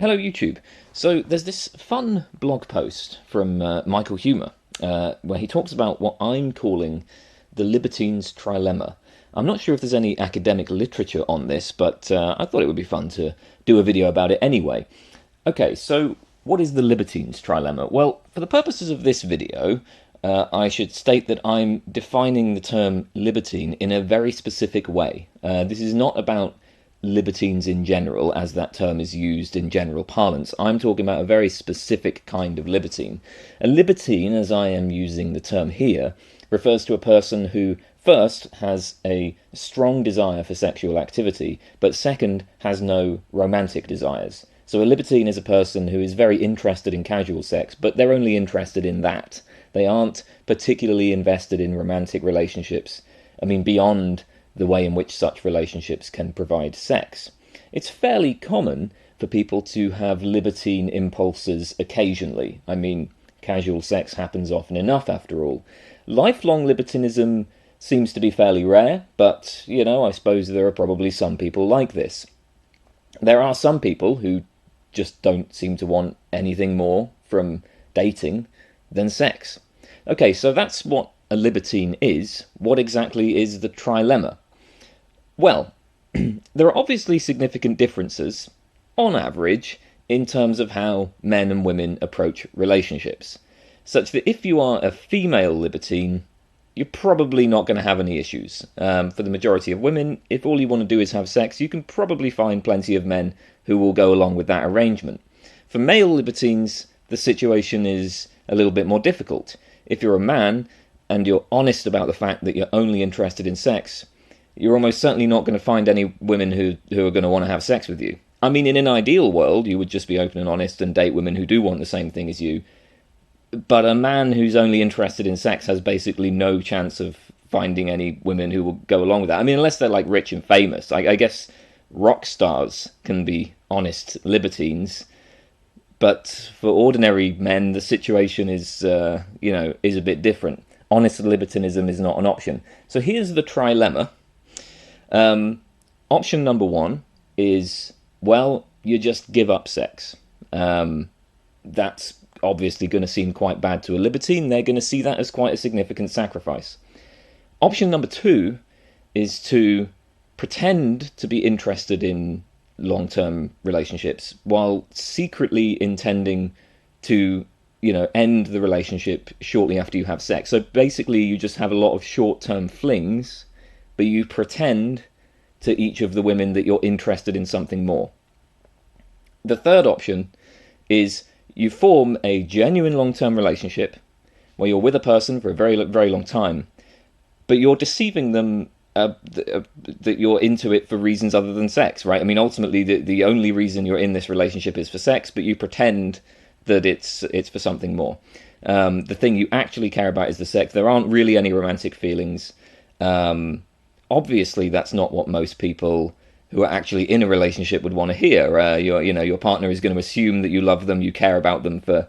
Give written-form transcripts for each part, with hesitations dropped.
Hello YouTube. So there's this fun blog post from Michael Huemer where he talks about what I'm calling the Libertine's Trilemma. I'm not sure if there's any academic literature on this, but I thought it would be fun to do a video about it anyway. Okay, so what is the Libertine's Trilemma? Well, for the purposes of this video, I should state that I'm defining the term libertine in a very specific way. This is not about libertines in general, as that term is used in general parlance. I'm talking about a very specific kind of libertine. A libertine, as I am using the term here, refers to a person who first has a strong desire for sexual activity, but second has no romantic desires. So a libertine is a person who is very interested in casual sex, but they're only interested in that. They aren't particularly invested in romantic relationships, beyond the way in which such relationships can provide sex. It's fairly common for people to have libertine impulses occasionally. Casual sex happens often enough after all. Lifelong libertinism seems to be fairly rare, but, I suppose there are probably some people like this. There are some people who just don't seem to want anything more from dating than sex. Okay, so that's what a libertine is. What exactly is the trilemma? Well, there are obviously significant differences, on average, in terms of how men and women approach relationships, such that if you are a female libertine, you're probably not going to have any issues. For the majority of women, if all you want to do is have sex, you can probably find plenty of men who will go along with that arrangement. For male libertines, the situation is a little bit more difficult. If you're a man and you're honest about the fact that you're only interested in sex, you're almost certainly not going to find any women who are going to want to have sex with you. In an ideal world, you would just be open and honest and date women who do want the same thing as you. But a man who's only interested in sex has basically no chance of finding any women who will go along with that. Unless they're like rich and famous. I guess rock stars can be honest libertines. But for ordinary men, the situation is a bit different. Honest libertinism is not an option. So here's the trilemma. Option number one is, well, you just give up sex. That's obviously going to seem quite bad to a libertine. They're going to see that as quite a significant sacrifice. Option number two is to pretend to be interested in long-term relationships while secretly intending to, end the relationship shortly after you have sex. So basically you just have a lot of short-term flings, but you pretend to each of the women that you're interested in something more. The third option is you form a genuine long-term relationship where you're with a person for a very, very long time, but you're deceiving them that you're into it for reasons other than sex, right? Ultimately, the only reason you're in this relationship is for sex, but you pretend that it's for something more. The thing you actually care about is the sex. There aren't really any romantic feelings. Obviously, that's not what most people who are actually in a relationship would want to hear. Your partner is going to assume that you love them, you care about them for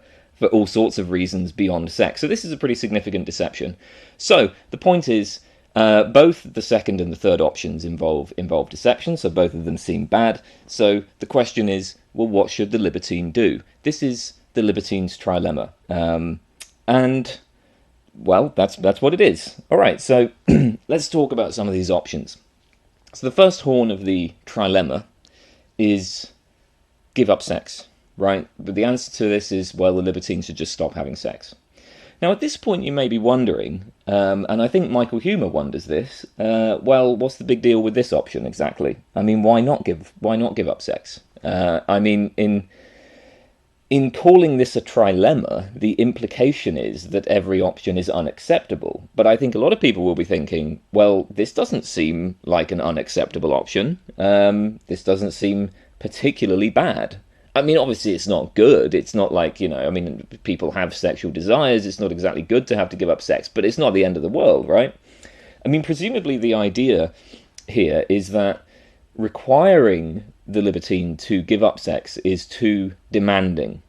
all sorts of reasons beyond sex. So this is a pretty significant deception. So the point is, both the second and the third options involve deception, so both of them seem bad. So the question is, well, what should the libertine do? This is the libertine's trilemma. And well, that's what it is. All right, so let's talk about some of these options. So the first horn of the trilemma is give up sex, right? But the answer to this is, well, the libertine should just stop having sex. Now, at this point, you may be wondering, and I think Michael Huemer wonders this, well, what's the big deal with this option exactly? Why not give up sex? In calling this a trilemma, the implication is that every option is unacceptable. But I think a lot of people will be thinking, well, this doesn't seem like an unacceptable option. This doesn't seem particularly bad. Obviously it's not good. It's not like, people have sexual desires. It's not exactly good to have to give up sex, but it's not the end of the world, right? Presumably the idea here is that requiring the libertine to give up sex is too demanding.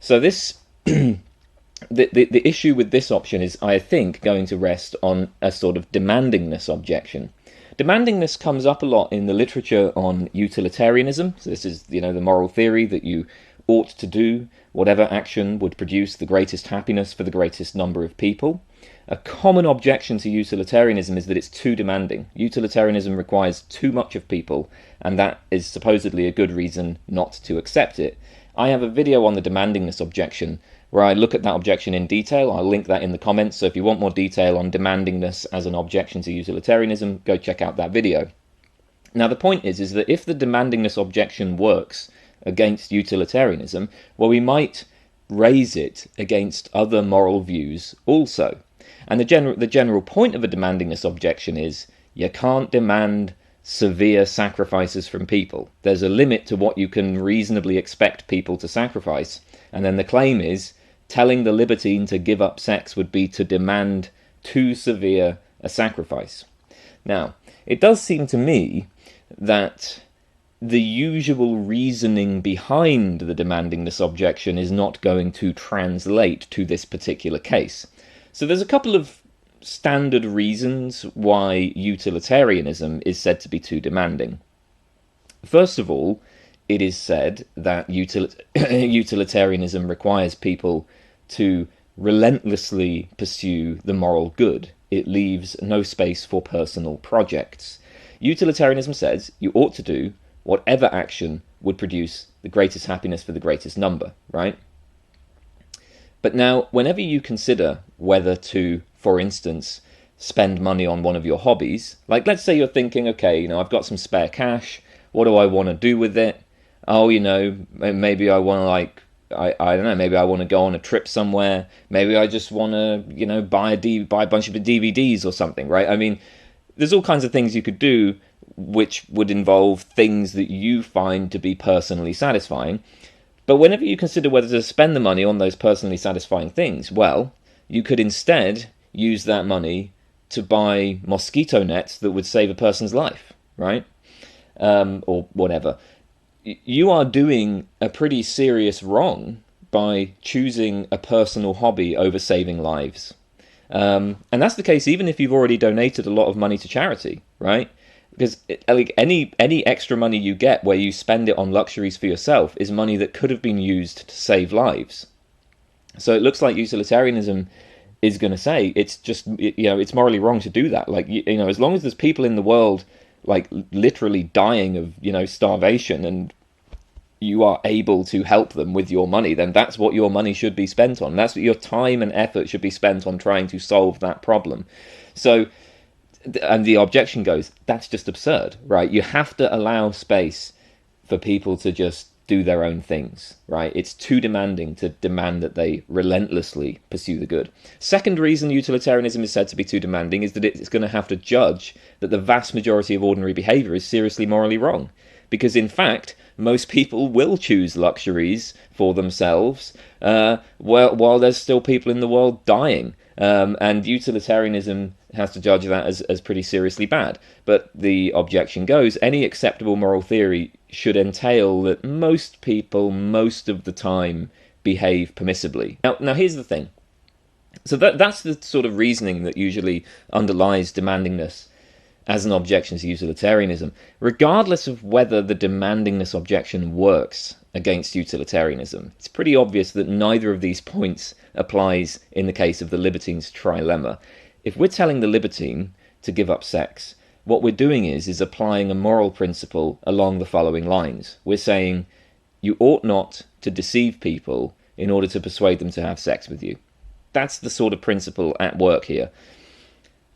So this, the issue with this option is, I think, going to rest on a sort of demandingness objection. Demandingness comes up a lot in the literature on utilitarianism. So this is, the moral theory that you ought to do whatever action would produce the greatest happiness for the greatest number of people. A common objection to utilitarianism is that it's too demanding. Utilitarianism requires too much of people, and that is supposedly a good reason not to accept it. I have a video on the demandingness objection where I look at that objection in detail. I'll link that in the comments, so if you want more detail on demandingness as an objection to utilitarianism, go check out that video. Now the point is that if the demandingness objection works against utilitarianism, well, we might raise it against other moral views also. And the general point of a demandingness objection is you can't demand severe sacrifices from people. There's a limit to what you can reasonably expect people to sacrifice. And then the claim is telling the libertine to give up sex would be to demand too severe a sacrifice. Now, it does seem to me that the usual reasoning behind the demandingness objection is not going to translate to this particular case. So there's a couple of standard reasons why utilitarianism is said to be too demanding. First of all, it is said that utilitarianism requires people to relentlessly pursue the moral good. It leaves no space for personal projects. Utilitarianism says you ought to do whatever action would produce the greatest happiness for the greatest number, right? But now, whenever you consider whether to, for instance, spend money on one of your hobbies, like let's say you're thinking, okay, I've got some spare cash, what do I want to do with it? Oh, maybe I want to I don't know, maybe I want to go on a trip somewhere, maybe I just want to, buy a bunch of DVDs or something, right? I mean, there's all kinds of things you could do which would involve things that you find to be personally satisfying. But whenever you consider whether to spend the money on those personally satisfying things, well, you could instead use that money to buy mosquito nets that would save a person's life, right? Or whatever. You are doing a pretty serious wrong by choosing a personal hobby over saving lives. And that's the case even if you've already donated a lot of money to charity, right? Because any extra money you get where you spend it on luxuries for yourself is money that could have been used to save lives. So it looks like utilitarianism is going to say it's just, it's morally wrong to do that. Like, as long as there's people in the world, like, literally dying of, starvation, and you are able to help them with your money, then that's what your money should be spent on. That's what your time and effort should be spent on, trying to solve that problem. So, and the objection goes, that's just absurd, right? You have to allow space for people to just do their own things, right? It's too demanding to demand that they relentlessly pursue the good. Second reason utilitarianism is said to be too demanding is that it's going to have to judge that the vast majority of ordinary behavior is seriously morally wrong. Because in fact, most people will choose luxuries for themselves while there's still people in the world dying. And utilitarianism has to judge that as pretty seriously bad. But the objection goes, any acceptable moral theory should entail that most people, most of the time, behave permissibly. Now here's the thing. So that's the sort of reasoning that usually underlies demandingness as an objection to utilitarianism, regardless of whether the demandingness objection works against utilitarianism. It's pretty obvious that neither of these points applies in the case of the libertine's trilemma. If we're telling the libertine to give up sex, what we're doing is applying a moral principle along the following lines. We're saying, you ought not to deceive people in order to persuade them to have sex with you. That's the sort of principle at work here.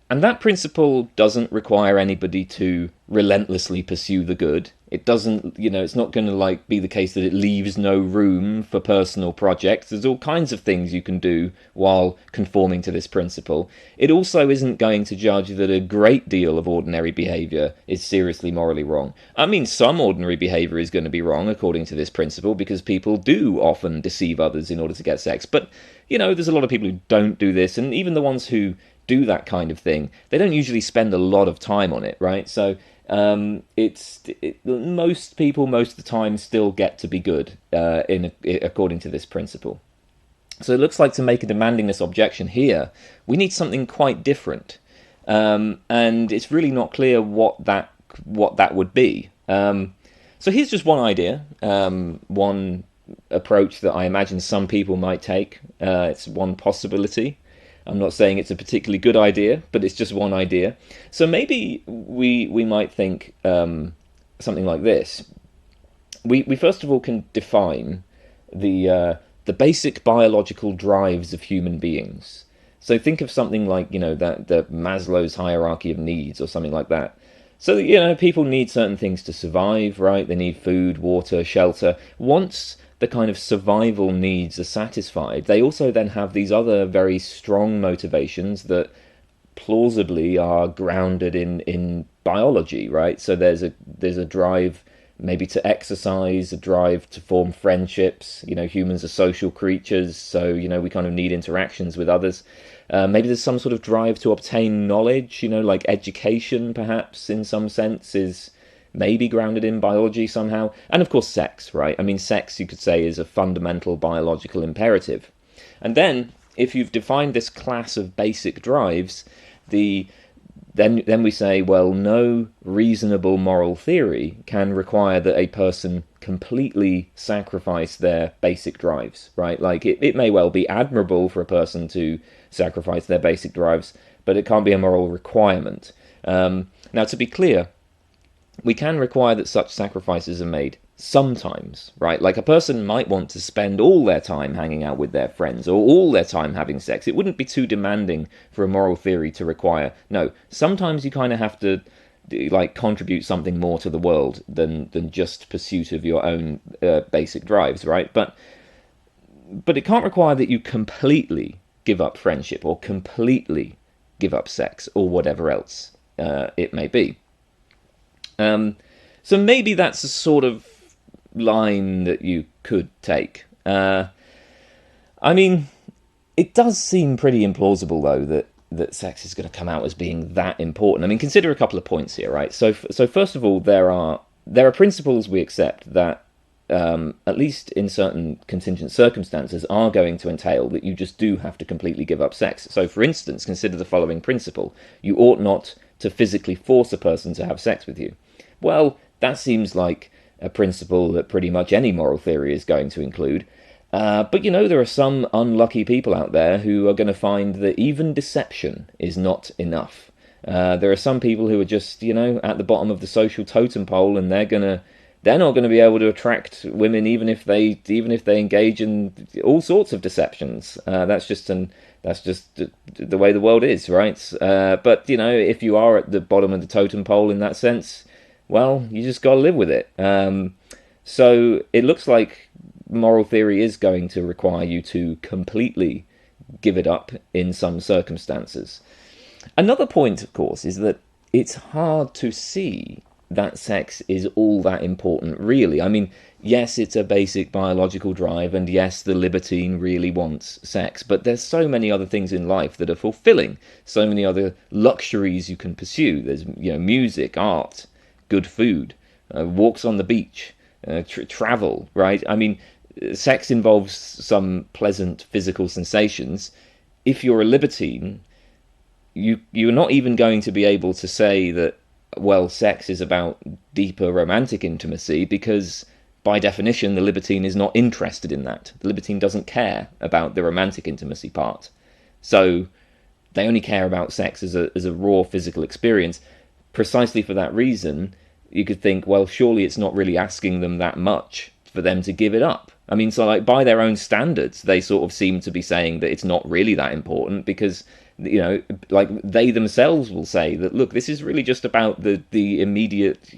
And that principle doesn't require anybody to relentlessly pursue the good. It doesn't, it's not going to be the case that it leaves no room for personal projects. There's all kinds of things you can do while conforming to this principle. It also isn't going to judge that a great deal of ordinary behavior is seriously morally wrong. I mean, some ordinary behavior is going to be wrong according to this principle because people do often deceive others in order to get sex. But, there's a lot of people who don't do this, and even the ones who do that kind of thing, they don't usually spend a lot of time on it, right? So most people most of the time still get to be good according to this principle. So it looks like to make a demandingness objection here, we need something quite different, and it's really not clear what that would be. So here's just one idea, one approach that I imagine some people might take. It's one possibility. I'm not saying it's a particularly good idea, but it's just one idea. So maybe we might think something like this. We first of all can define the basic biological drives of human beings. So think of something like, that the Maslow's hierarchy of needs or something like that. So, people need certain things to survive, right? They need food, water, shelter. Once the kind of survival needs are satisfied, they also then have these other very strong motivations that plausibly are grounded in biology, right? So there's a drive maybe to exercise, a drive to form friendships. Humans are social creatures, so we kind of need interactions with others. Maybe there's some sort of drive to obtain knowledge, like education, perhaps, in some sense, is maybe grounded in biology somehow. And of course, sex, right? I mean, sex, you could say, is a fundamental biological imperative. And then, if you've defined this class of basic drives, then we say, well, no reasonable moral theory can require that a person completely sacrifice their basic drives, right? Like, it may well be admirable for a person to sacrifice their basic drives, but it can't be a moral requirement. Now, to be clear, we can require that such sacrifices are made sometimes, right? Like, a person might want to spend all their time hanging out with their friends or all their time having sex. It wouldn't be too demanding for a moral theory to require. No, sometimes you kind of have to contribute something more to the world than just pursuit of your own basic drives, right? But it can't require that you completely give up friendship or completely give up sex or whatever else it may be. So maybe that's a sort of line that you could take. I mean, it does seem pretty implausible, though, that sex is going to come out as being that important. I mean, consider a couple of points here, right? So first of all, there are principles we accept that, at least in certain contingent circumstances, are going to entail that you just do have to completely give up sex. So, for instance, consider the following principle. You ought not to physically force a person to have sex with you. Well, that seems like a principle that pretty much any moral theory is going to include. But, there are some unlucky people out there who are going to find that even deception is not enough. There are some people who are just, at the bottom of the social totem pole, and they're not going to be able to attract women even if they engage in all sorts of deceptions. That's just the way the world is, right? But if you are at the bottom of the totem pole in that sense, well, you just got to live with it. So it looks like moral theory is going to require you to completely give it up in some circumstances. Another point, of course, is that it's hard to see that sex is all that important, really. I mean, yes, it's a basic biological drive, and yes, the libertine really wants sex, but there's so many other things in life that are fulfilling, so many other luxuries you can pursue. There's, music, art, good food, walks on the beach, travel, right? I mean, sex involves some pleasant physical sensations. If you're a libertine, you're not even going to be able to say that, well, sex is about deeper romantic intimacy, because by definition the libertine is not interested in that. The libertine doesn't care about the romantic intimacy part. So they only care about sex as a raw physical experience. Precisely for that reason, you could think, well, surely it's not really asking them that much for them to give it up. I mean, so by their own standards, they sort of seem to be saying that it's not really that important, because they themselves will say that, look, this is really just about the immediate,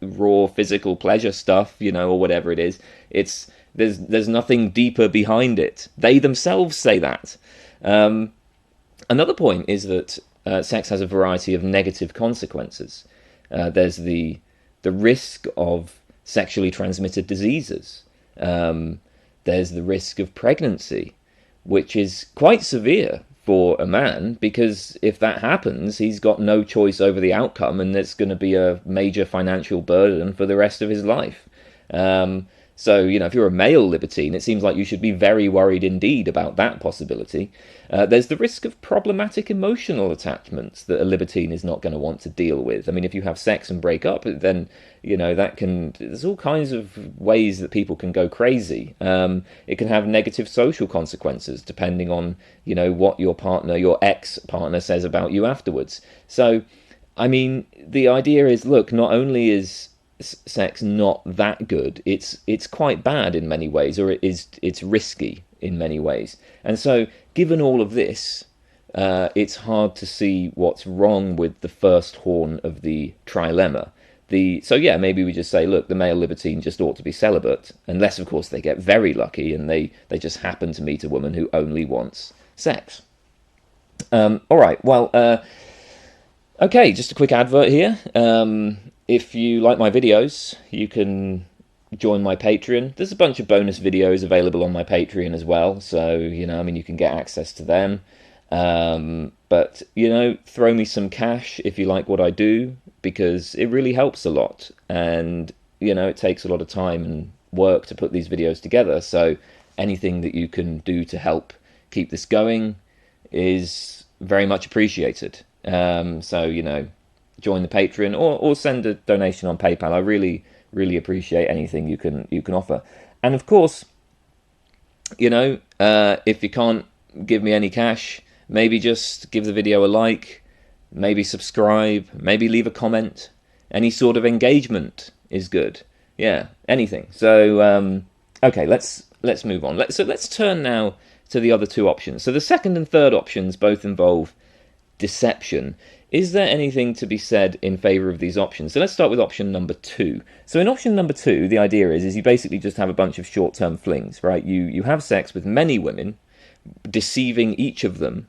raw physical pleasure stuff, or whatever it is. There's nothing deeper behind it. They themselves say that. Another point is that sex has a variety of negative consequences. There's the risk of sexually transmitted diseases. There's the risk of pregnancy, which is quite severe for a man, because if that happens, he's got no choice over the outcome, and it's going to be a major financial burden for the rest of his life. So, if you're a male libertine, it seems like you should be very worried indeed about that possibility. There's the risk of problematic emotional attachments that a libertine is not going to want to deal with. I mean, if you have sex and break up, then, there's all kinds of ways that people can go crazy. It can have negative social consequences depending on, what your partner, your ex-partner says about you afterwards. So, I mean, the idea is, look, not only is sex not that good, it's quite bad in many ways, or it's risky in many ways. And so, given all of this, it's hard to see what's wrong with the first horn of the trilemma. So yeah, maybe we just say, look, the male libertine just ought to be celibate, unless of course they get very lucky and they just happen to meet a woman who only wants sex. All right, well, okay, just a quick advert here. If you like my videos, you can join my Patreon. There's a bunch of bonus videos available on my Patreon as well, so, you can get access to them. But, throw me some cash if you like what I do, because it really helps a lot. And, it takes a lot of time and work to put these videos together, so anything that you can do to help keep this going is very much appreciated. So, join the Patreon or send a donation on PayPal. I really, really appreciate anything you can offer. And of course, if you can't give me any cash, maybe just give the video a like, maybe subscribe, maybe leave a comment. Any sort of engagement is good. Yeah, anything. So, okay, let's move on. Let's turn now to the other two options. So the second and third options both involve deception. Is there anything to be said in favour of these options? So let's start with option number 2. So in option number 2, the idea is you basically just have a bunch of short-term flings, right? You have sex with many women, deceiving each of them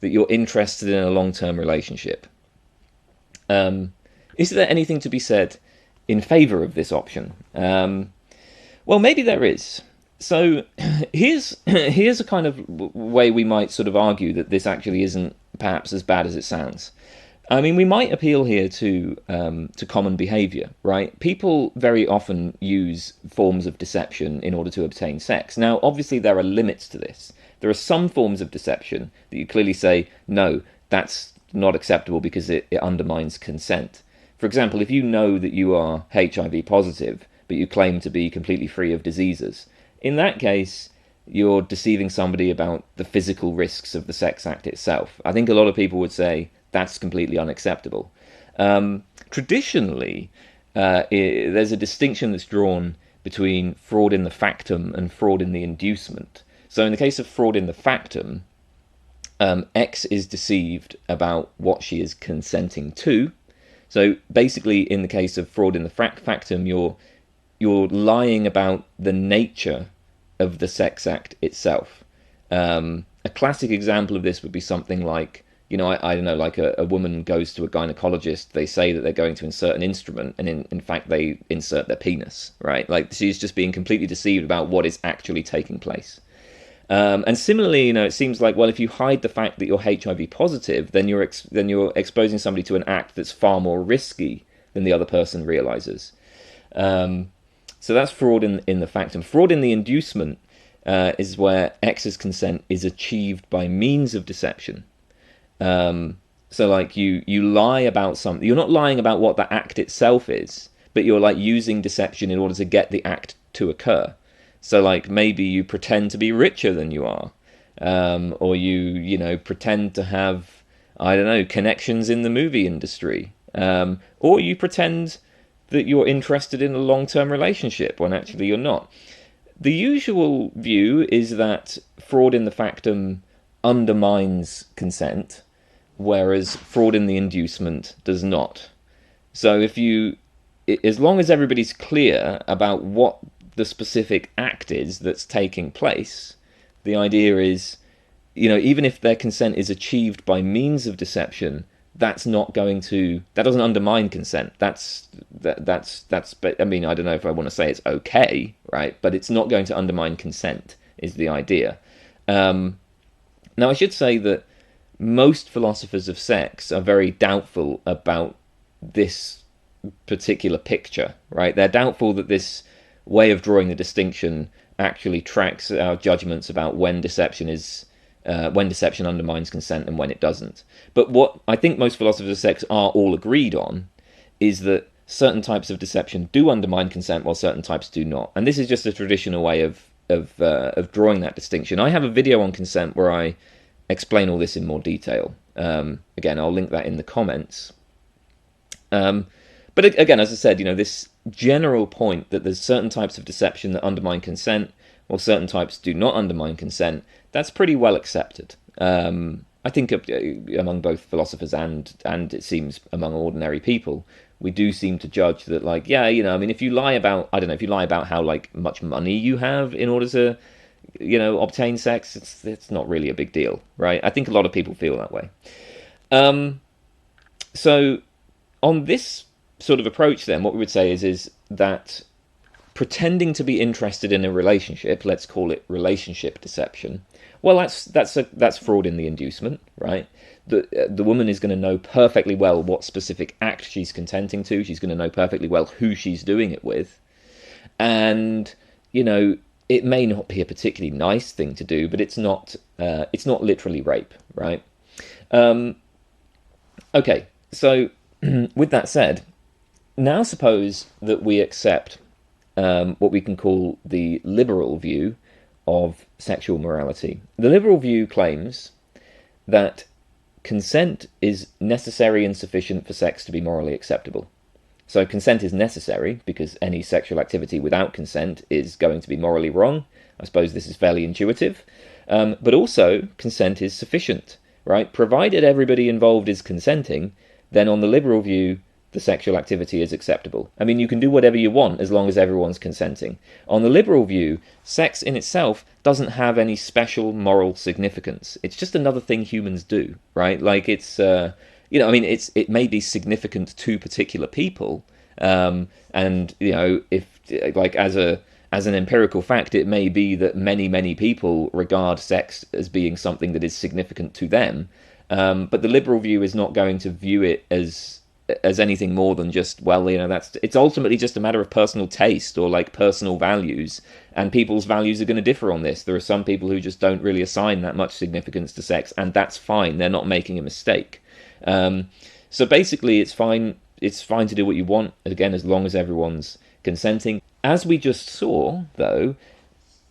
that you're interested in a long-term relationship. Is there anything to be said in favour of this option? Well, maybe there is. So here's a kind of way we might sort of argue that this actually isn't perhaps as bad as it sounds. I mean, we might appeal here to common behaviour, right? People very often use forms of deception in order to obtain sex. Now, obviously, there are limits to this. There are some forms of deception that you clearly say, no, that's not acceptable because it undermines consent. For example, if you know that you are HIV positive, but you claim to be completely free of diseases, in that case, you're deceiving somebody about the physical risks of the sex act itself. I think a lot of people would say that's completely unacceptable. Traditionally, there's a distinction that's drawn between fraud in the factum and fraud in the inducement. So in the case of fraud in the factum, X is deceived about what she is consenting to. So basically, in the case of fraud in the factum, you're lying about the nature of the sex act itself. A classic example of this would be something like, I don't know, like a woman goes to a gynecologist, they say that they're going to insert an instrument, and in fact they insert their penis, right? Like, she's just being completely deceived about what is actually taking place. And similarly, it seems like, well, if you hide the fact that you're HIV positive, then you're exposing somebody to an act that's far more risky than the other person realizes. So that's fraud in the factum. Fraud in the inducement is where X's consent is achieved by means of deception. So like you lie about something. You're not lying about what the act itself is, but you're like using deception in order to get the act to occur. So like maybe you pretend to be richer than you are, or you pretend to have, I don't know, connections in the movie industry, or you pretend that you're interested in a long-term relationship when actually you're not. The usual view is that fraud in the factum undermines consent, whereas fraud in the inducement does not. So as long as everybody's clear about what the specific act is that's taking place, the idea is, even if their consent is achieved by means of deception, that doesn't undermine consent. That's I mean, I don't know if I want to say it's okay, right? But it's not going to undermine consent is the idea. Now I should say that most philosophers of sex are very doubtful about this particular picture, right? They're doubtful that this way of drawing the distinction actually tracks our judgments about when deception undermines consent and when it doesn't. But what I think most philosophers of sex are all agreed on is that certain types of deception do undermine consent while certain types do not. And this is just a traditional way of drawing that distinction. I have a video on consent where I explain all this in more detail. Again, I'll link that in the comments. But again, as I said, this general point that there's certain types of deception that undermine consent, while certain types do not undermine consent, that's pretty well accepted. I think among both philosophers and it seems among ordinary people, we do seem to judge that, like, yeah, if you lie about, I don't know, if you lie about how, like, much money you have in order to, obtain sex, it's not really a big deal, right? I think a lot of people feel that way. So on this sort of approach, then, what we would say is that pretending to be interested in a relationship, let's call it relationship deception, well, that's fraud in the inducement, right? The woman is going to know perfectly well what specific act she's consenting to. She's going to know perfectly well who she's doing it with, and it may not be a particularly nice thing to do, but it's not literally rape, right? Okay, so with that said, now suppose that we accept what we can call the liberal view of sexual morality. The liberal view claims that consent is necessary and sufficient for sex to be morally acceptable. So consent is necessary because any sexual activity without consent is going to be morally wrong. I suppose this is fairly intuitive. But also consent is sufficient, right? Provided everybody involved is consenting, then on the liberal view, the sexual activity is acceptable. I mean, you can do whatever you want as long as everyone's consenting. On the liberal view, sex in itself doesn't have any special moral significance. It's just another thing humans do, right? Like, it's, it may be significant to particular people, and, if, like, as an empirical fact, it may be that many people regard sex as being something that is significant to them, but the liberal view is not going to view it as anything more than just, well, it's ultimately just a matter of personal taste or, like, personal values, and people's values are going to differ on this. There are some people who just don't really assign that much significance to sex, and that's fine. They're not making a mistake. So basically, it's fine to do what you want, again, as long as everyone's consenting. As we just saw, though,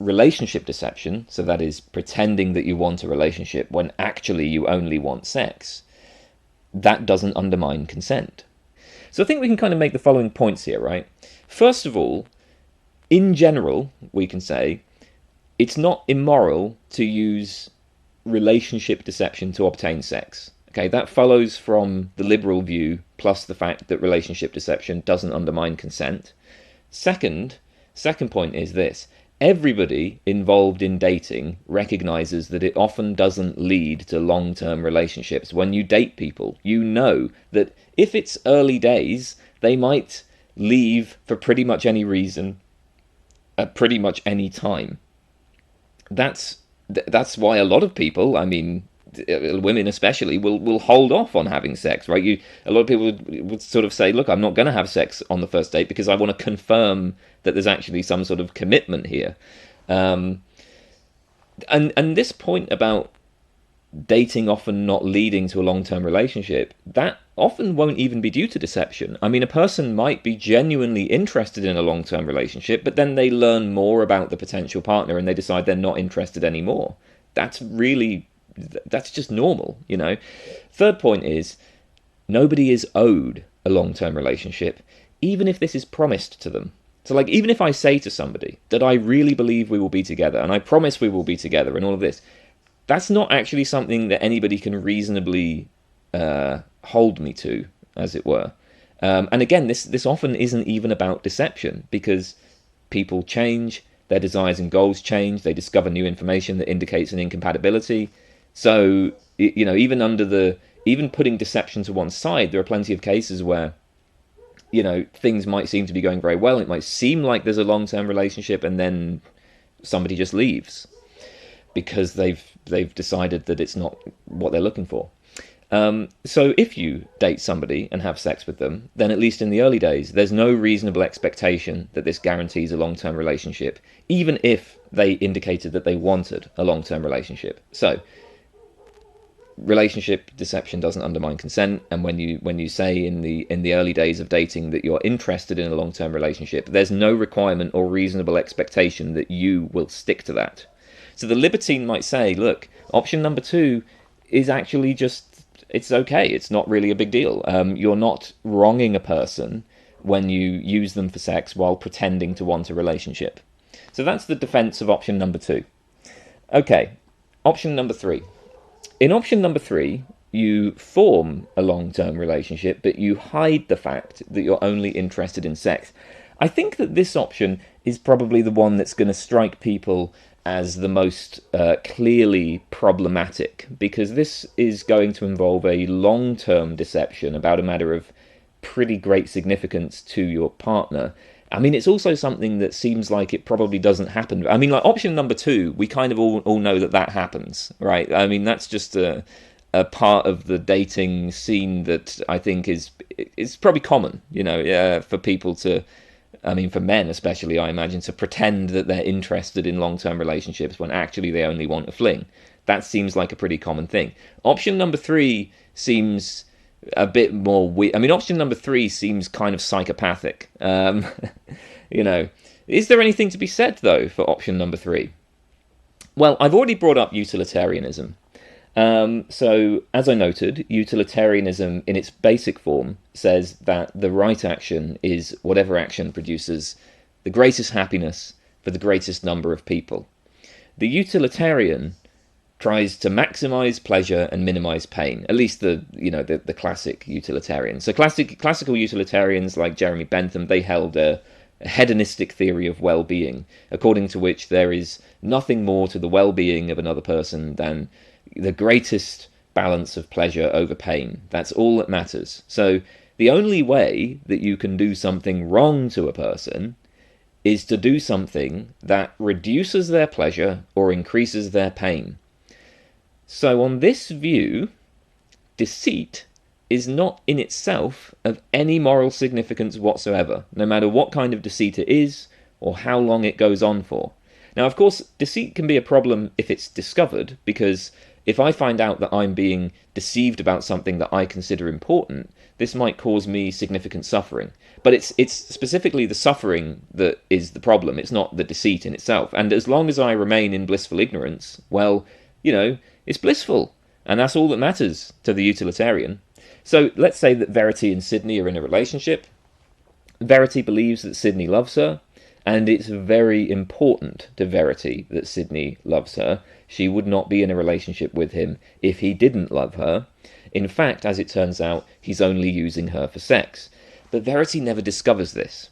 relationship deception, so that is pretending that you want a relationship when actually you only want sex, that doesn't undermine consent. So I think we can kind of make the following points here, right? First of all, in general, we can say it's not immoral to use relationship deception to obtain sex. Okay, that follows from the liberal view, plus the fact that relationship deception doesn't undermine consent. Second point is this. Everybody involved in dating recognizes that it often doesn't lead to long-term relationships. When you date people, you know that if it's early days, they might leave for pretty much any reason at pretty much any time. That's why a lot of people, I mean, women especially, will hold off on having sex, right? A lot of people would sort of say, look, I'm not going to have sex on the first date because I want to confirm that there's actually some sort of commitment here. And this point about dating often not leading to a long-term relationship, that often won't even be due to deception. I mean, a person might be genuinely interested in a long-term relationship, but then they learn more about the potential partner and they decide they're not interested anymore. That's just normal, Third point is, nobody is owed a long-term relationship, even if this is promised to them. So, like, even if I say to somebody that I really believe we will be together, and I promise we will be together, and all of this, that's not actually something that anybody can reasonably hold me to, as it were. And again, this often isn't even about deception, because people change, their desires and goals change, they discover new information that indicates an incompatibility. So, even putting deception to one side, there are plenty of cases where, things might seem to be going very well. It might seem like there's a long-term relationship, and then somebody just leaves because they've decided that it's not what they're looking for. So if you date somebody and have sex with them, then at least in the early days, there's no reasonable expectation that this guarantees a long-term relationship, even if they indicated that they wanted a long-term relationship. So relationship deception doesn't undermine consent, and when you say in the early days of dating that you're interested in a long-term relationship, there's no requirement or reasonable expectation that you will stick to that. So the libertine might say, look, option number 2 is actually just, it's okay, it's not really a big deal. You're not wronging a person when you use them for sex while pretending to want a relationship. So that's the defense of option number 2. Okay, option number 3. In option number 3, you form a long-term relationship, but you hide the fact that you're only interested in sex. I think that this option is probably the one that's going to strike people as the most clearly problematic, because this is going to involve a long-term deception about a matter of pretty great significance to your partner. I mean, it's also something that seems like it probably doesn't happen. I mean, like option number 2, we kind of all know that happens, right? I mean, that's just a part of the dating scene that I think is probably common, for people to, I mean, for men especially, I imagine, to pretend that they're interested in long-term relationships when actually they only want a fling. That seems like a pretty common thing. Option number 3 seems a bit more weird. I mean, option number 3 seems kind of psychopathic. Is there anything to be said, though, for option number 3? Well, I've already brought up utilitarianism. So, as I noted, utilitarianism in its basic form says that the right action is whatever action produces the greatest happiness for the greatest number of people. The utilitarian tries to maximize pleasure and minimize pain. At least the classic utilitarians. So classical utilitarians like Jeremy Bentham, they held a hedonistic theory of well-being, according to which there is nothing more to the well-being of another person than the greatest balance of pleasure over pain. That's all that matters. So the only way that you can do something wrong to a person is to do something that reduces their pleasure or increases their pain. So on this view, deceit is not in itself of any moral significance whatsoever, no matter what kind of deceit it is or how long it goes on for. Now, of course, deceit can be a problem if it's discovered, because if I find out that I'm being deceived about something that I consider important, this might cause me significant suffering. But it's specifically the suffering that is the problem. It's not the deceit in itself. And as long as I remain in blissful ignorance, well, it's blissful. And that's all that matters to the utilitarian. So let's say that Verity and Sydney are in a relationship. Verity believes that Sydney loves her, and it's very important to Verity that Sydney loves her. She would not be in a relationship with him if he didn't love her. In fact, as it turns out, he's only using her for sex. But Verity never discovers this.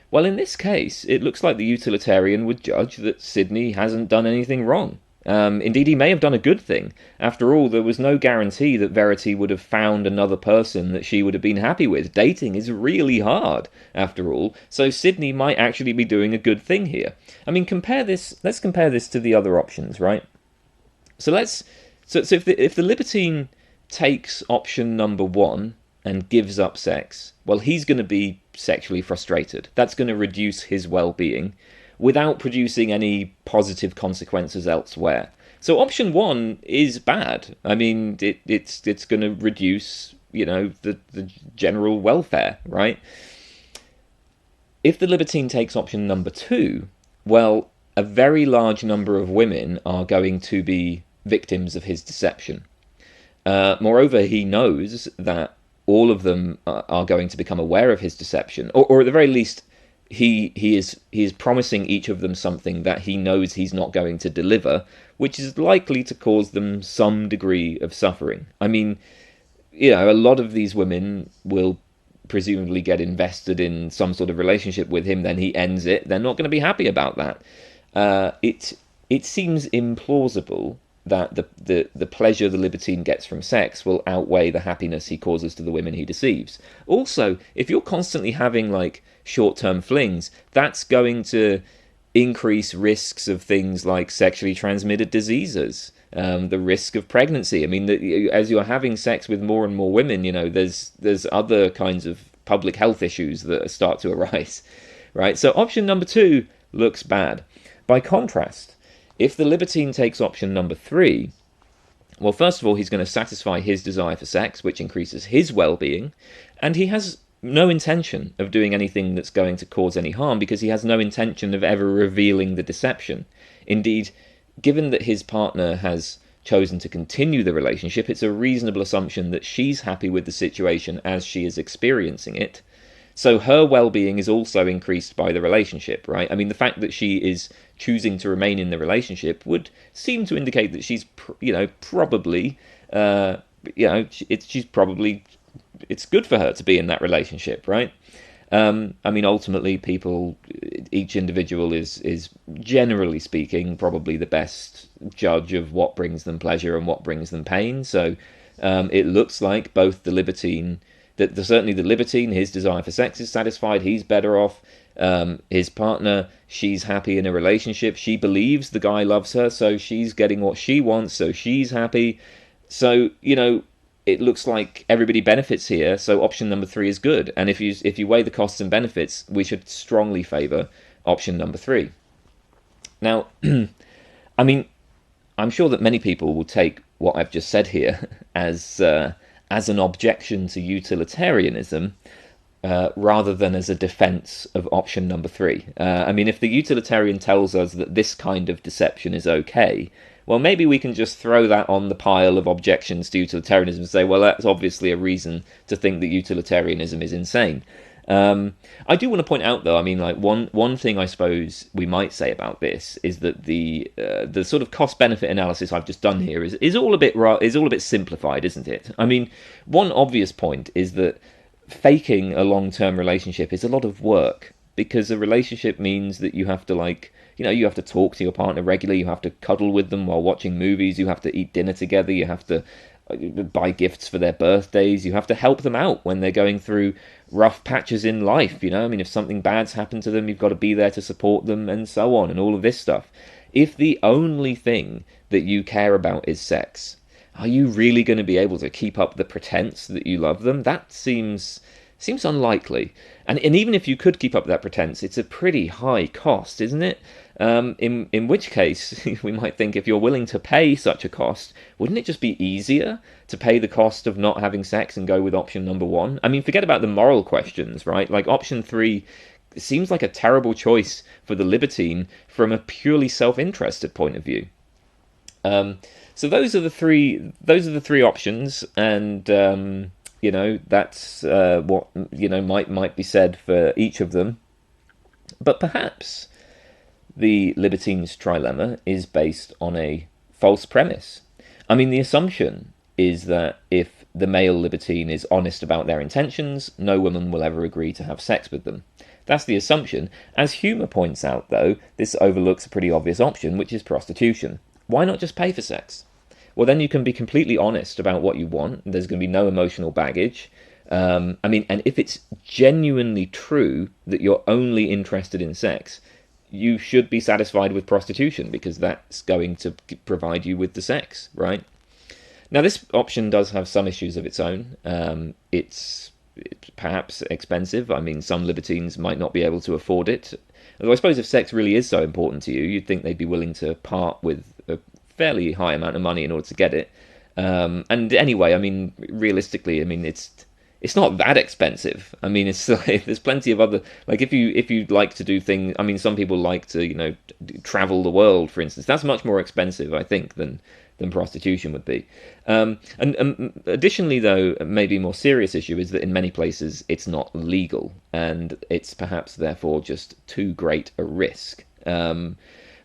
Well, in this case, it looks like the utilitarian would judge that Sydney hasn't done anything wrong. Indeed, he may have done a good thing. After all, there was no guarantee that Verity would have found another person that she would have been happy with. Dating is really hard, after all, so Sydney might actually be doing a good thing here. I mean, let's compare this to the other options, right? So if the libertine takes option number 1 and gives up sex, well, he's going to be sexually frustrated. That's going to reduce his well-being without producing any positive consequences elsewhere. So option 1 is bad. I mean, it's going to reduce, the general welfare, right? If the libertine takes option number 2, well, a very large number of women are going to be victims of his deception. Moreover, he knows that all of them are going to become aware of his deception, or at the very least, he is promising each of them something that he knows he's not going to deliver, which is likely to cause them some degree of suffering. I mean, a lot of these women will presumably get invested in some sort of relationship with him, then he ends it. They're not going to be happy about that. It seems implausible that the pleasure the libertine gets from sex will outweigh the happiness he causes to the women he deceives. Also, if you're constantly having short-term flings, that's going to increase risks of things like sexually transmitted diseases. the risk of pregnancy. I mean, as you're having sex with more and more women, there's other kinds of public health issues that start to arise, right? So option number 2 looks bad. By contrast, if the libertine takes option number 3, well, first of all, he's going to satisfy his desire for sex, which increases his well-being, and he has no intention of doing anything that's going to cause any harm because he has no intention of ever revealing the deception. Indeed, given that his partner has chosen to continue the relationship, it's a reasonable assumption that she's happy with the situation as she is experiencing it. So her well-being is also increased by the relationship, right? I mean, the fact that she is choosing to remain in the relationship would seem to indicate that she's, probably, it's good for her to be in that relationship, right? I mean, ultimately, each individual is generally speaking probably the best judge of what brings them pleasure and what brings them pain. So it looks like both the libertine, certainly the libertine, his desire for sex is satisfied, he's better off. His partner, she's happy in a relationship, she believes the guy loves her, so she's getting what she wants, so she's happy. So, it looks like everybody benefits here, so option number 3 is good. And if you weigh the costs and benefits, we should strongly favour option number 3. Now, I mean, I'm sure that many people will take what I've just said here as an objection to utilitarianism, rather than as a defence of option number 3. I mean, if the utilitarian tells us that this kind of deception is okay, well, maybe we can just throw that on the pile of objections to utilitarianism and say, well, that's obviously a reason to think that utilitarianism is insane. I do want to point out, though, I mean, like one thing I suppose we might say about this is that the sort of cost-benefit analysis I've just done here is all a bit simplified, isn't it? I mean, one obvious point is that faking a long-term relationship is a lot of work, because a relationship means that you have to you have to talk to your partner regularly, you have to cuddle with them while watching movies, you have to eat dinner together, you have to buy gifts for their birthdays, you have to help them out when they're going through rough patches in life, I mean, if something bad's happened to them, you've got to be there to support them, and so on, and all of this stuff. If the only thing that you care about is sex, are you really going to be able to keep up the pretense that you love them? That seems unlikely. And even if you could keep up that pretense, it's a pretty high cost, isn't it? In which case, we might think, if you're willing to pay such a cost, wouldn't it just be easier to pay the cost of not having sex and go with option number 1? I mean, forget about the moral questions, right? Like, option 3 seems like a terrible choice for the libertine from a purely self-interested point of view. So those are the three options, and that's what might be said for each of them. But perhaps the libertine's trilemma is based on a false premise. I mean, the assumption is that if the male libertine is honest about their intentions, no woman will ever agree to have sex with them. That's the assumption. As Huemer points out, though, this overlooks a pretty obvious option, which is prostitution. Why not just pay for sex? Well, then you can be completely honest about what you want. There's going to be no emotional baggage. And if it's genuinely true that you're only interested in sex, you should be satisfied with prostitution, because that's going to provide you with the sex, right? Now, this option does have some issues of its own. It's perhaps expensive. I mean, some libertines might not be able to afford it. Although I suppose if sex really is so important to you, you'd think they'd be willing to part with a fairly high amount of money in order to get it. And anyway, I mean, realistically, I mean, it's not that expensive. I mean, it's like, there's plenty of other, like, if you'd like to do things, I mean, some people like to, travel the world, for instance. That's much more expensive, I think, than prostitution would be. And additionally, though, a maybe more serious issue is that in many places it's not legal, and it's perhaps therefore just too great a risk.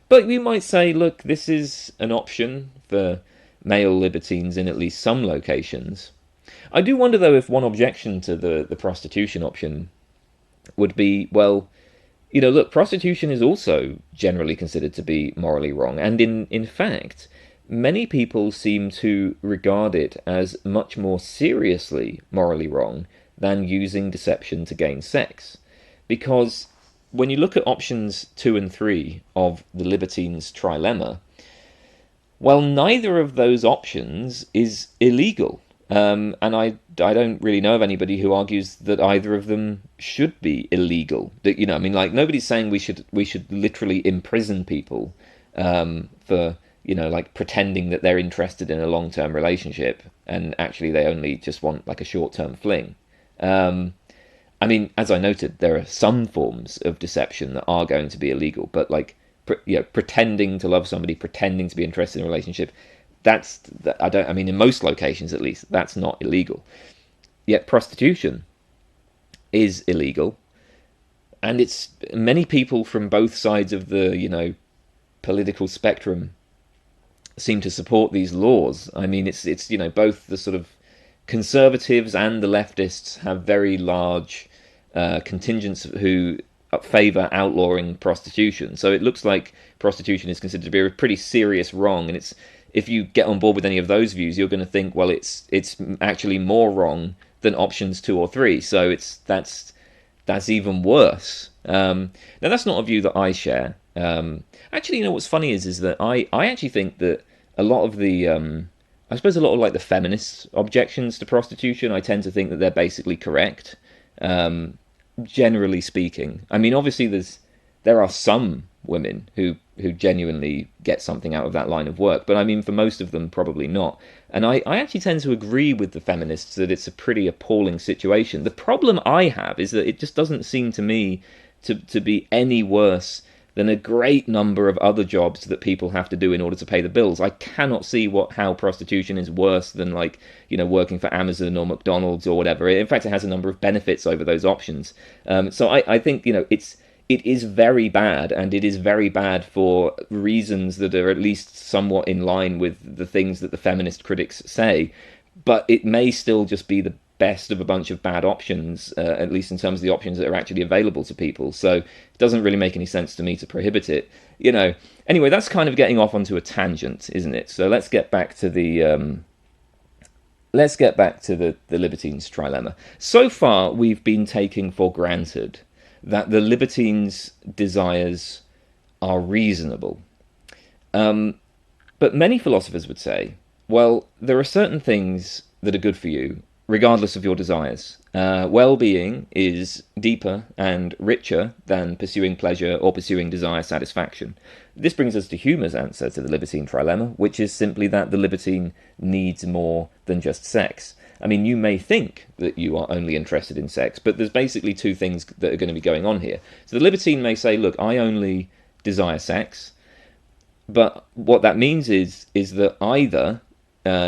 But you might say, look, this is an option for male libertines in at least some locations. I do wonder, though, if one objection to the prostitution option would be, well, look, prostitution is also generally considered to be morally wrong, and in fact, many people seem to regard it as much more seriously morally wrong than using deception to gain sex. Because when you look at options 2 and 3 of the libertine's trilemma, Well, neither of those options is illegal. And I don't really know of anybody who argues that either of them should be illegal. That, I mean, like, nobody's saying we should literally imprison people for, like, pretending that they're interested in a long-term relationship and actually they only just want like a short-term fling. I mean, as I noted, there are some forms of deception that are going to be illegal, but like, pretending to love somebody, pretending to be interested in a relationship, I mean, in most locations at least, that's not illegal. Yet prostitution is illegal, and it's many people from both sides of the, political spectrum seem to support these laws. I mean, it's both the sort of conservatives and the leftists have very large contingents who favour outlawing prostitution. So it looks like prostitution is considered to be a pretty serious wrong, and if you get on board with any of those views, you're going to think, well, it's actually more wrong than options 2 or 3. So that's even worse. Now that's not a view that I share. Actually, what's funny is that I actually think that a lot of the I suppose a lot of like the feminist objections to prostitution, I tend to think that they're basically correct. Generally speaking, I mean, obviously there are some women who genuinely get something out of that line of work, but I mean, for most of them, probably not. And I actually tend to agree with the feminists that it's a pretty appalling situation. The problem I have is that it just doesn't seem to me to be any worse than a great number of other jobs that people have to do in order to pay the bills. I cannot see how prostitution is worse than, like, working for Amazon or McDonald's or whatever. In fact, it has a number of benefits over those options. So I think, it is very bad, and it is very bad for reasons that are at least somewhat in line with the things that the feminist critics say. But it may still just be the best of a bunch of bad options, at least in terms of the options that are actually available to people. So it doesn't really make any sense to me to prohibit it. Anyway, that's kind of getting off onto a tangent, isn't it? So let's get back to the Libertines' trilemma. So far, we've been taking for granted that the Libertines' desires are reasonable. But many philosophers would say, well, there are certain things that are good for you, regardless of your desires. Well-being is deeper and richer than pursuing pleasure or pursuing desire satisfaction. This brings us to Huemer's answer to the Libertine trilemma, which is simply that the libertine needs more than just sex. I mean, you may think that you are only interested in sex, but there's basically two things that are going to be going on here. So the libertine may say, look, I only desire sex, but what that means is that either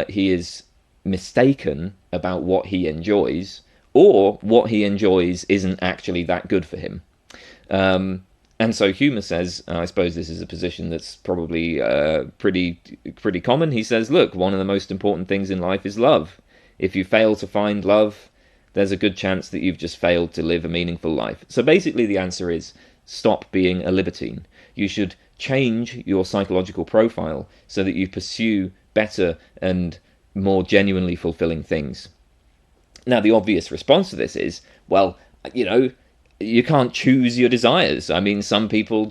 he is mistaken about what he enjoys, or what he enjoys isn't actually that good for him. And so Huemer says, I suppose this is a position that's probably pretty common. He says, look, one of the most important things in life is love. If you fail to find love, there's a good chance that you've just failed to live a meaningful life. So basically the answer is stop being a libertine. You should change your psychological profile so that you pursue better and more genuinely fulfilling things. Now, the obvious response to this is, well, you can't choose your desires. I mean, some people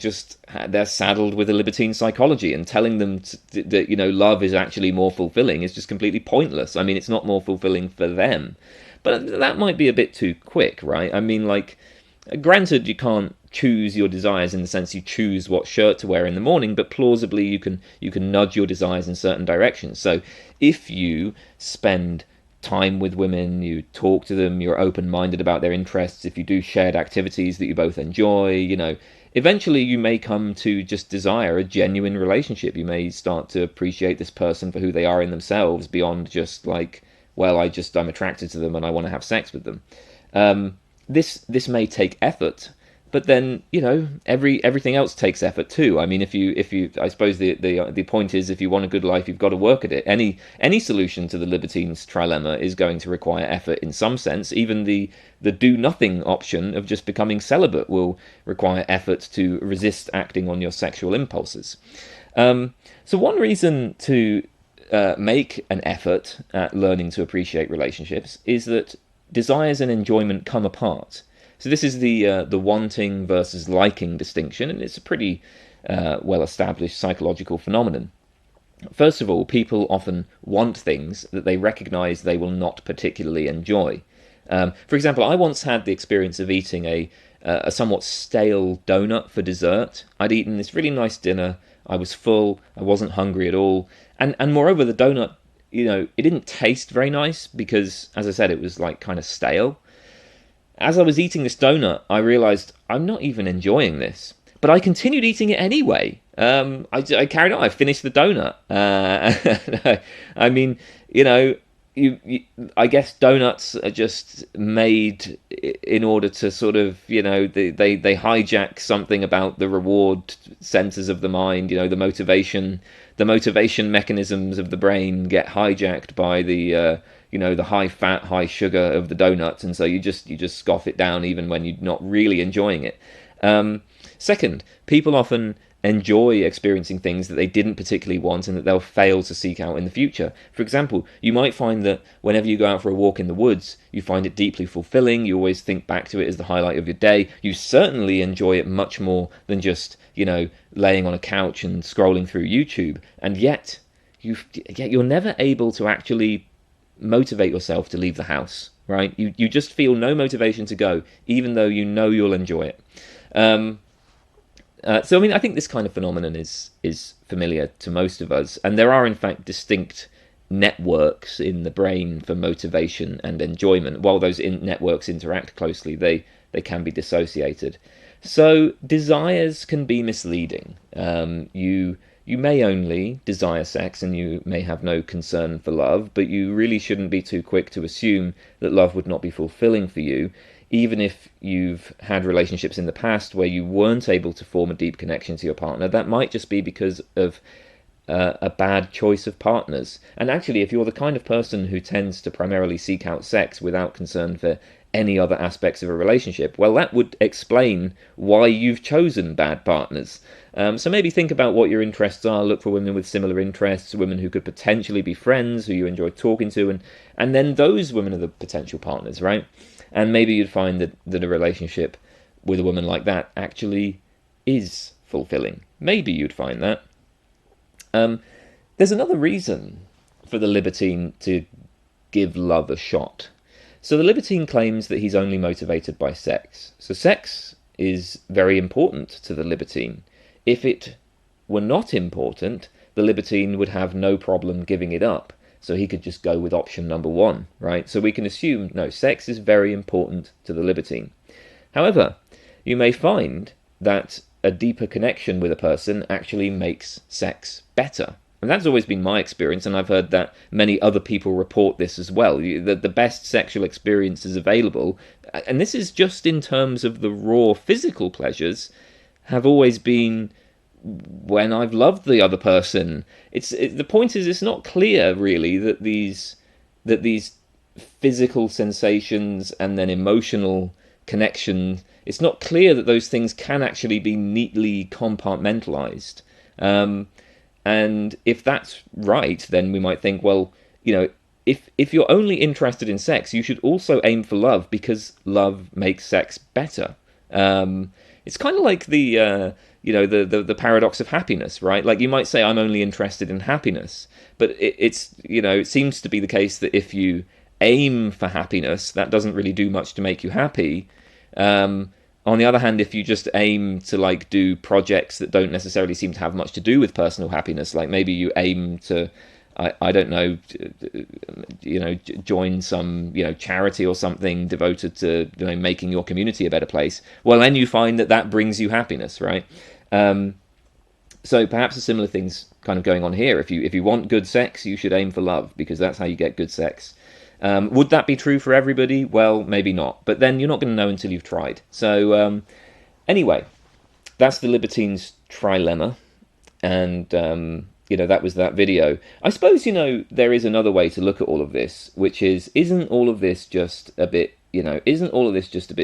they're saddled with a libertine psychology, and telling them that, love is actually more fulfilling is just completely pointless. I mean, it's not more fulfilling for them. But that might be a bit too quick, right? I mean, like, granted, you can't choose your desires in the sense you choose what shirt to wear in the morning, but plausibly you can nudge your desires in certain directions. So if you spend time with women, you talk to them, you're open-minded about their interests, if you do shared activities that you both enjoy, eventually you may come to just desire a genuine relationship. You may start to appreciate this person for who they are in themselves beyond just like, well, I'm attracted to them and I want to have sex with them. This may take effort, but then, everything else takes effort too. I mean, if you, I suppose the point is, if you want a good life, you've got to work at it. Any solution to the libertine's trilemma is going to require effort in some sense. Even the do nothing option of just becoming celibate will require effort to resist acting on your sexual impulses. So one reason to make an effort at learning to appreciate relationships is that desires and enjoyment come apart. So this is the wanting versus liking distinction, and it's a pretty well-established psychological phenomenon. First of all, people often want things that they recognize they will not particularly enjoy. For example, I once had the experience of eating a somewhat stale donut for dessert. I'd eaten this really nice dinner. I was full. I wasn't hungry at all. And moreover, the donut, it didn't taste very nice because, as I said, it was like kind of stale. As I was eating this donut, I realized I'm not even enjoying this. But I continued eating it anyway. I carried on. I finished the donut. I mean, you know, I guess donuts are just made in order to sort of, they hijack something about the reward centers of the mind. The motivation mechanisms of the brain get hijacked by the high fat, high sugar of the donuts, and so you just scoff it down even when you're not really enjoying it. Second, people often enjoy experiencing things that they didn't particularly want and that they'll fail to seek out in the future. For example, you might find that whenever you go out for a walk in the woods, you find it deeply fulfilling. You always think back to it as the highlight of your day. You certainly enjoy it much more than just, laying on a couch and scrolling through YouTube. And yet you're never able to actually motivate yourself to leave the house, right? You just feel no motivation to go, even though you know you'll enjoy it. So, I mean, I think this kind of phenomenon is familiar to most of us, and there are, in fact, distinct networks in the brain for motivation and enjoyment. While those networks interact closely, they can be dissociated. So, desires can be misleading. You may only desire sex and you may have no concern for love, but you really shouldn't be too quick to assume that love would not be fulfilling for you, even if you've had relationships in the past where you weren't able to form a deep connection to your partner. That might just be because of a bad choice of partners. And actually, if you're the kind of person who tends to primarily seek out sex without concern for any other aspects of a relationship, well, that would explain why you've chosen bad partners. So maybe think about what your interests are, look for women with similar interests, women who could potentially be friends, who you enjoy talking to, and then those women are the potential partners, right? And maybe you'd find that a relationship with a woman like that actually is fulfilling. Maybe you'd find that. There's another reason for the libertine to give love a shot. So the libertine claims that he's only motivated by sex. So sex is very important to the libertine. If it were not important, the libertine would have no problem giving it up. So he could just go with option number one, right? So we can assume, no, sex is very important to the libertine. However, you may find that a deeper connection with a person actually makes sex better. And that's always been my experience, and I've heard that many other people report this as well. The best sexual experiences available, and this is just in terms of the raw physical pleasures, have always been when I've loved the other person. The point is, it's not clear really that these physical sensations and then emotional connection, it's not clear that those things can actually be neatly compartmentalized. And if that's right, then we might think, well, if you're only interested in sex, you should also aim for love because love makes sex better. It's kind of like the paradox of happiness, right? Like you might say, I'm only interested in happiness, but it seems to be the case that if you aim for happiness, that doesn't really do much to make you happy. On the other hand, if you just aim to do projects that don't necessarily seem to have much to do with personal happiness, like maybe you aim to, I don't know, join some charity or something devoted to making your community a better place. Well, then you find that brings you happiness, right? So perhaps a similar thing's kind of going on here. If you want good sex, you should aim for love because that's how you get good sex. Would that be true for everybody? Well, maybe not. But then you're not going to know until you've tried. So anyway, that's the libertine's trilemma. And, that was that video. I suppose, there is another way to look at all of this, which is, isn't all of this just a bit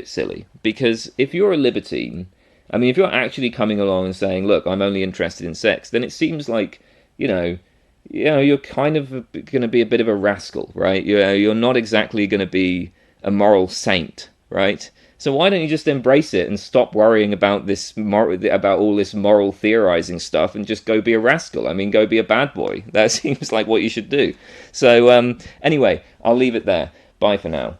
silly? Because if you're a libertine, I mean, if you're actually coming along and saying, look, I'm only interested in sex, then it seems like, you're kind of going to be a bit of a rascal, right? You're not exactly going to be a moral saint, right? So why don't you just embrace it and stop worrying about about all this moral theorizing stuff, and just go be a rascal? I mean, go be a bad boy. That seems like what you should do. So anyway, I'll leave it there. Bye for now.